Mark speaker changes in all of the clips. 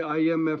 Speaker 1: IMF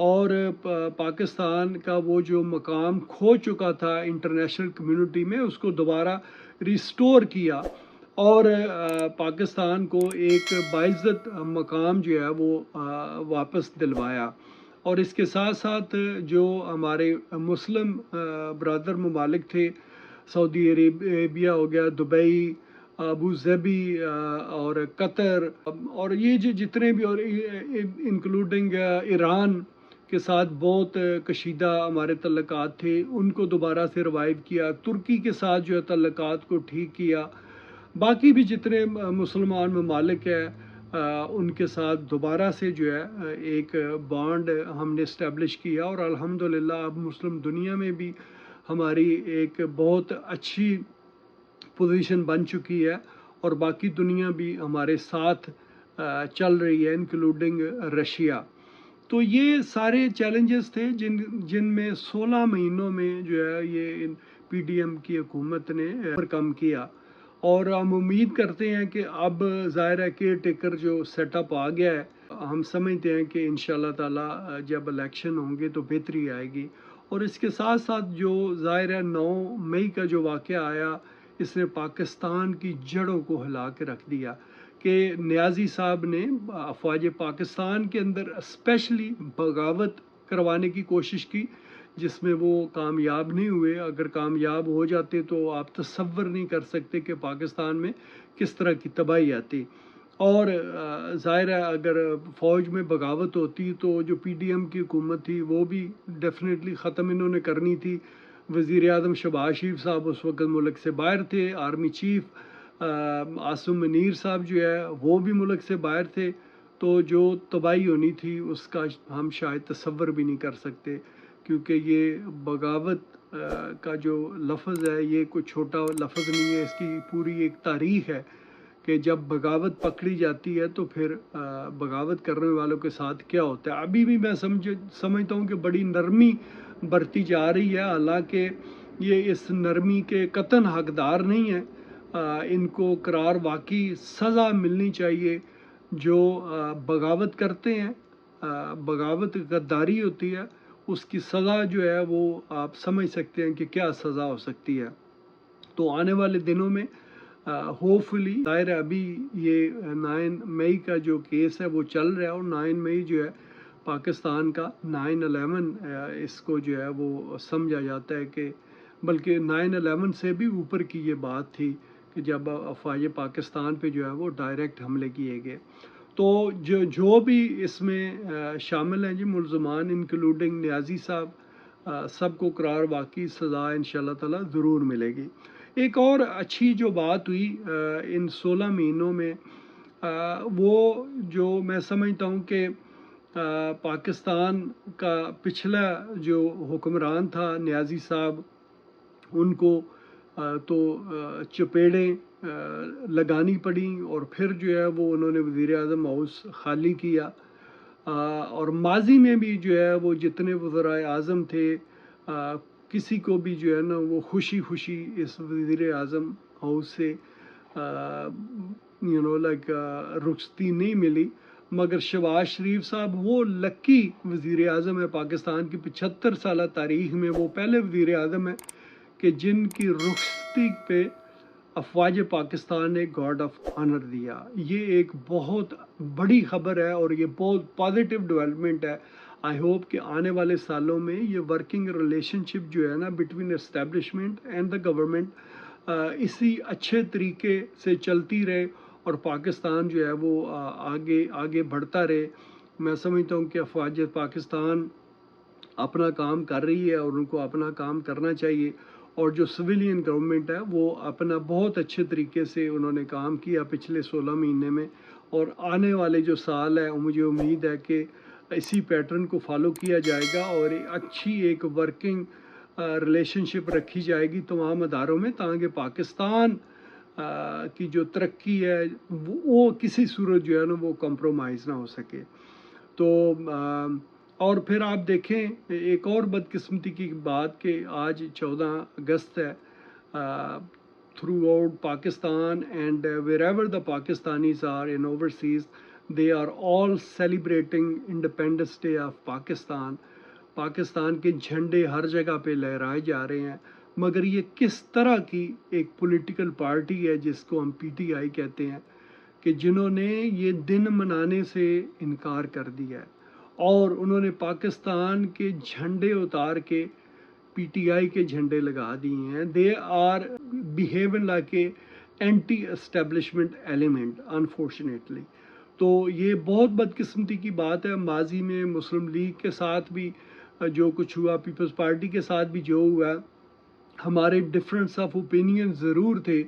Speaker 1: اور پاکستان کا وہ جو مقام کھو چکا تھا انٹرنیشنل کمیونٹی میں اس کو دوبارہ ریسٹور کیا اور پاکستان کو ایک باعزت مقام جو ہے وہ واپس دلوایا. اور اس کے ساتھ ساتھ جو ہمارے مسلم برادر ممالک تھے، سعودی عربیہ ہو گیا، دبئی، ابو ظبی اور قطر، اور یہ جو جتنے بھی، اور انکلوڈنگ ایران کے ساتھ بہت کشیدہ ہمارے تعلقات تھے، ان کو دوبارہ سے ریوائیو کیا. ترکی کے ساتھ جو ہے تعلقات کو ٹھیک کیا. باقی بھی جتنے مسلمان ممالک ہیں ان کے ساتھ دوبارہ سے جو ہے ایک بانڈ ہم نے اسٹیبلش کیا، اور الحمدللہ اب مسلم دنیا میں بھی ہماری ایک بہت اچھی پوزیشن بن چکی ہے، اور باقی دنیا بھی ہمارے ساتھ چل رہی ہے، انکلوڈنگ رشیا. تو یہ سارے چیلنجز تھے جن میں 16 مہینوں میں جو ہے یہ پی ڈی ایم کی حکومت نے اوور کم کیا. اور ہم امید کرتے ہیں کہ اب ظاہر ہے کیئر ٹیکر جو سیٹ اپ آ گیا ہے، ہم سمجھتے ہیں کہ انشاءاللہ تعالی جب الیکشن ہوں گے تو بہتری آئے گی. اور اس کے ساتھ ساتھ جو ظاہر ہے 9 مئی کا جو واقعہ آیا، اس نے پاکستان کی جڑوں کو ہلا کے رکھ دیا کہ نیازی صاحب نے افواج پاکستان کے اندر اسپیشلی بغاوت کروانے کی کوشش کی، جس میں وہ کامیاب نہیں ہوئے. اگر کامیاب ہو جاتے تو آپ تصور نہیں کر سکتے کہ پاکستان میں کس طرح کی تباہی آتی. اور ظاہر ہے اگر فوج میں بغاوت ہوتی تو جو پی ڈی ایم کی حکومت تھی وہ بھی ڈیفینیٹلی ختم انہوں نے کرنی تھی. وزیر اعظم شہباز شریف صاحب اس وقت ملک سے باہر تھے، آرمی چیف عاصم منیر صاحب جو ہے وہ بھی ملک سے باہر تھے. تو جو تباہی ہونی تھی اس کا ہم شاید تصور بھی نہیں کر سکتے، کیونکہ یہ بغاوت کا جو لفظ ہے یہ کوئی چھوٹا لفظ نہیں ہے. اس کی پوری ایک تاریخ ہے کہ جب بغاوت پکڑی جاتی ہے تو پھر بغاوت کرنے والوں کے ساتھ کیا ہوتا ہے. ابھی بھی میں سمجھتا ہوں کہ بڑی نرمی برتی جا رہی ہے، حالانکہ یہ اس نرمی کے قطعاً حقدار نہیں ہیں. ان کو قرار واقعی سزا ملنی چاہیے. جو بغاوت کرتے ہیں، بغاوت غداری ہوتی ہے، اس کی سزا جو ہے وہ آپ سمجھ سکتے ہیں کہ کیا سزا ہو سکتی ہے. تو آنے والے دنوں میں ہوپ فلی، ظاہر ہے ابھی یہ 9 مئی کا جو کیس ہے وہ چل رہا ہے، اور 9 مئی جو ہے پاکستان کا 9/11 اس کو جو ہے وہ سمجھا جاتا ہے کہ بلکہ 9/11 سے بھی اوپر کی یہ بات تھی کہ جب افواج پاکستان پہ جو ہے وہ ڈائریکٹ حملے کیے گئے. تو جو بھی اس میں شامل ہیں جی ملزمان، انکلوڈنگ نیازی صاحب، سب کو قرار واقعی سزا انشاءاللہ تعالی ضرور ملے گی. ایک اور اچھی جو بات ہوئی ان 16 مہینوں میں، وہ جو میں سمجھتا ہوں کہ پاکستان کا پچھلا جو حکمران تھا نیازی صاحب، ان کو تو چپیڑیں لگانی پڑیں، اور پھر جو ہے وہ انہوں نے وزیر اعظم ہاؤس خالی کیا. اور ماضی میں بھی جو ہے وہ جتنے وزرائے اعظم تھے، کسی کو بھی جو ہے نا وہ خوشی اس وزیر اعظم ہاؤس سے رخصتی نہیں ملی. مگر شہباز شریف صاحب وہ لکی وزیر اعظم ہے پاکستان کی 75 سالہ تاریخ میں، وہ پہلے وزیر اعظم ہیں کہ جن کی رخصتی پہ افواج پاکستان نے گارڈ آف آنر دیا. یہ ایک بہت بڑی خبر ہے اور یہ بہت پازیٹیو ڈیولپمنٹ ہے. آئی ہوپ کہ آنے والے سالوں میں یہ ورکنگ ریلیشن شپ جو ہے نا between establishment and the government اسی اچھے طریقے سے چلتی رہے، اور پاکستان جو ہے وہ آگے بڑھتا رہے. میں سمجھتا ہوں کہ افواج پاکستان اپنا کام کر رہی ہے اور ان کو اپنا کام کرنا چاہیے، اور جو سویلین گورنمنٹ ہے وہ اپنا بہت اچھے طریقے سے انہوں نے کام کیا پچھلے 16 مہینے میں. اور آنے والے جو سال ہے مجھے امید ہے کہ اسی پیٹرن کو فالو کیا جائے گا، اور اچھی ایک ورکنگ ریلیشن شپ رکھی جائے گی تمام اداروں میں، تاکہ پاکستان کی جو ترقی ہے وہ کسی صورت جو ہے نا وہ کمپرومائز نہ ہو سکے. تو اور پھر آپ دیکھیں ایک اور بدقسمتی کی بات کہ آج 14 اگست ہے. Throughout Pakistan and wherever the Pakistanis are in overseas, they are all celebrating Independence Day of Pakistan. Pakistan کے جھنڈے ہر جگہ پہ لہرائے جا رہے ہیں، مگر یہ کس طرح کی ایک پولیٹیکل پارٹی ہے جس کو ہم پی ٹی آئی کہتے ہیں، کہ جنہوں نے یہ دن منانے سے انکار کر دیا ہے اور انہوں نے پاکستان کے جھنڈے اتار کے پی ٹی آئی کے جھنڈے لگا دیے ہیں. They are behaving like a anti establishment element unfortunately. تو یہ بہت بدقسمتی کی بات ہے. ماضی میں مسلم لیگ کے ساتھ بھی جو کچھ ہوا، پیپلز پارٹی کے ساتھ بھی جو ہوا، ہمارے ڈفرینس آف اوپینین ضرور تھے،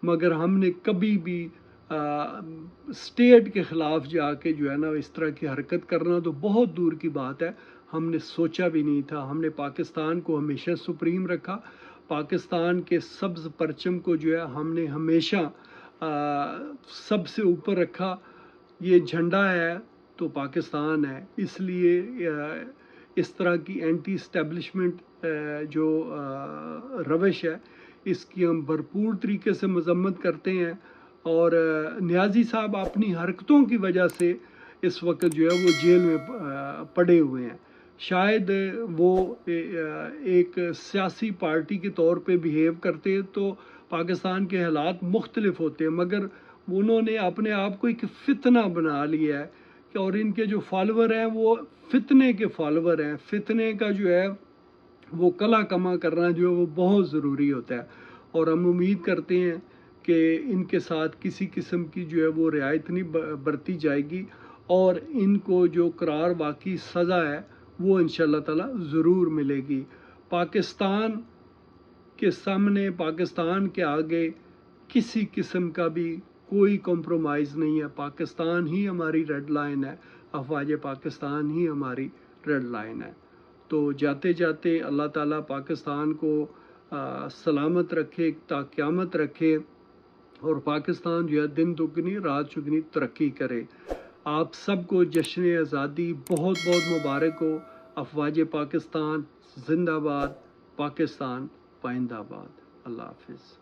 Speaker 1: مگر ہم نے کبھی بھی اسٹیٹ کے خلاف جا کے جو ہے نا اس طرح کی حرکت کرنا تو بہت دور کی بات ہے. ہم نے سوچا بھی نہیں تھا. ہم نے پاکستان کو ہمیشہ سپریم رکھا. پاکستان کے سبز پرچم کو جو ہے ہم نے ہمیشہ سب سے اوپر رکھا. یہ جھنڈا ہے تو پاکستان ہے. اس لیے اس طرح کی اینٹی اسٹیبلشمنٹ جو روش ہے اس کی ہم بھرپور طریقے سے مذمت کرتے ہیں. اور نیازی صاحب اپنی حرکتوں کی وجہ سے اس وقت جو ہے وہ جیل میں پڑے ہوئے ہیں. شاید وہ ایک سیاسی پارٹی کے طور پہ بیہیو کرتے تو پاکستان کے حالات مختلف ہوتے، مگر انہوں نے اپنے آپ کو ایک فتنہ بنا لیا ہے اور ان کے جو فالوور ہیں وہ فتنے کے فالوور ہیں. فتنے کا جو ہے وہ کلا کما کرنا جو ہے وہ بہت ضروری ہوتا ہے، اور ہم امید کرتے ہیں کہ ان کے ساتھ کسی قسم کی جو ہے وہ رعایت نہیں برتی جائے گی، اور ان کو جو قرار واقعی سزا ہے وہ انشاءاللہ تعالی ضرور ملے گی. پاکستان کے سامنے، پاکستان کے آگے کسی قسم کا بھی کوئی کمپرومائز نہیں ہے. پاکستان ہی ہماری ریڈ لائن ہے، افواج پاکستان ہی ہماری ریڈ لائن ہے. تو جاتے جاتے اللہ تعالیٰ پاکستان کو سلامت رکھے تا قیامت رکھے، اور پاکستان جو ہے دن دگنی رات چگنی ترقی کرے. آپ سب کو جشن آزادی بہت بہت مبارک ہو. افواج پاکستان زندہ باد، پاکستان پائندہ باد. اللہ حافظ.